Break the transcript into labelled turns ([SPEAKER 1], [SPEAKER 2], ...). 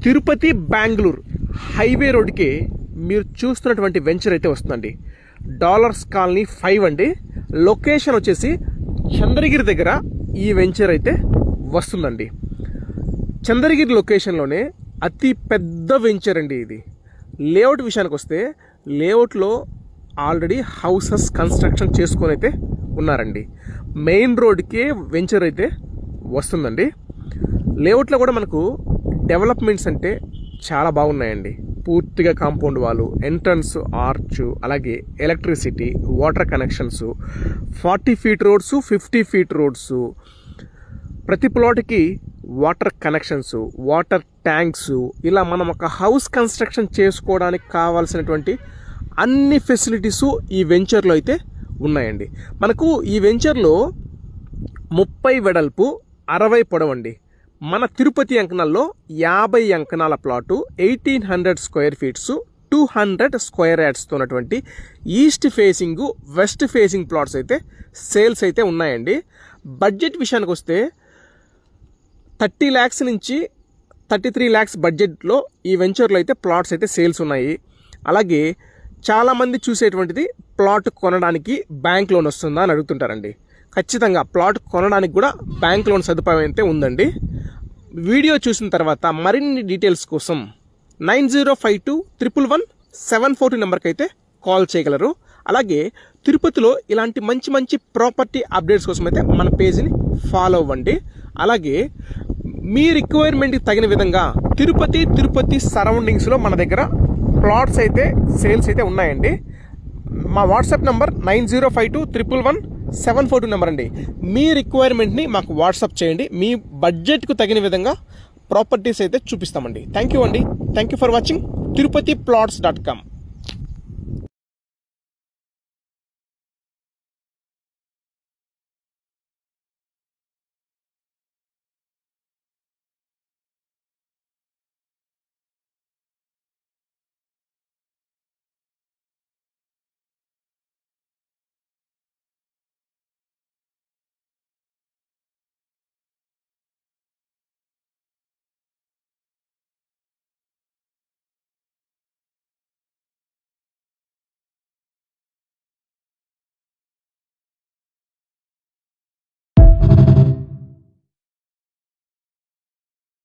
[SPEAKER 1] Tirupati Bengaluru highway రోడ్కి మీరు చూస్తున్నటువంటి వెంచర్ అయితే వస్తుందండి. డాలర్స్ కాలనీ 5 అండి. లొకేషన్ వచ్చేసి చంద్రగిరి దగ్గర ఈ వెంచర్ అయితే వస్తుందండి. చంద్రగిరి లొకేషన్లోనే అతి పెద్ద వెంచర్ అండి ఇది. లేఅవుట్ విషయానికి వస్తే లేఅవుట్లో ఆల్రెడీ హౌసెస్ కన్స్ట్రక్షన్ చేసుకొని అయితే ఉన్నారండి. మెయిన్ రోడ్కే వెంచర్ అయితే వస్తుందండి. లేఅవుట్లో కూడా మనకు డెవలప్మెంట్స్ అంటే చాలా బాగున్నాయండి. పూర్తిగా కాంపౌండ్ వాళ్ళు, ఎంట్రన్స్ ఆర్చ్, అలాగే electricity, water connections, 40 feet roads, 50 feet roads, ప్రతి ప్లాట్కి వాటర్ కనెక్షన్స్, వాటర్ ట్యాంక్స్, ఇలా మనం ఒక హౌస్ కన్స్ట్రక్షన్ చేసుకోవడానికి కావాల్సినటువంటి అన్ని ఫెసిలిటీస్ ఈ వెంచర్లో అయితే ఉన్నాయండి. మనకు ఈ వెంచర్లో 30 వెడల్పు, 60 పొడవండి. మన తిరుపతి అంకణాల్లో 50 అంకణాల ప్లాటు, 1800 స్క్వేర్ ఫీట్స్, 200 స్క్వేర్ యార్డ్స్తో ఉన్నటువంటి east facing, west facing plots అయితే సేల్స్ అయితే ఉన్నాయండి. బడ్జెట్ విషయానికి వస్తే 30 lakhs నుంచి 33 lakhs బడ్జెట్లో ఈ వెంచర్లో అయితే ప్లాట్స్ అయితే సేల్స్ ఉన్నాయి. అలాగే చాలామంది చూసేటువంటిది ప్లాట్ కొనడానికి బ్యాంక్ లోన్ వస్తుందా అని అడుగుతుంటారండి. ఖచ్చితంగా ప్లాట్ కొనడానికి కూడా బ్యాంక్ లోన్ సదుపాయం అయితే ఉందండి. వీడియో చూసిన తర్వాత మరిన్ని డీటెయిల్స్ కోసం 9052111742 నెంబర్కి అయితే కాల్ చేయగలరు. అలాగే తిరుపతిలో ఇలాంటి మంచి మంచి ప్రాపర్టీ అప్డేట్స్ కోసం అయితే మన పేజీని ఫాలో అవ్వండి. అలాగే మీ రిక్వైర్మెంట్కి తగిన విధంగా తిరుపతి సరౌండింగ్స్లో మన దగ్గర ప్లాట్స్ అయితే సేల్స్ అయితే ఉన్నాయండి. మా వాట్సాప్ నెంబర్ 9052111742 నెంబర్ అండి. మీ రిక్వైర్మెంట్ని మాకు వాట్సాప్ చేయండి. మీ బడ్జెట్కు తగిన విధంగా ప్రాపర్టీస్ అయితే చూపిస్తామండి. థ్యాంక్ యూ అండి. Thank you for watching tirupatiplots.com.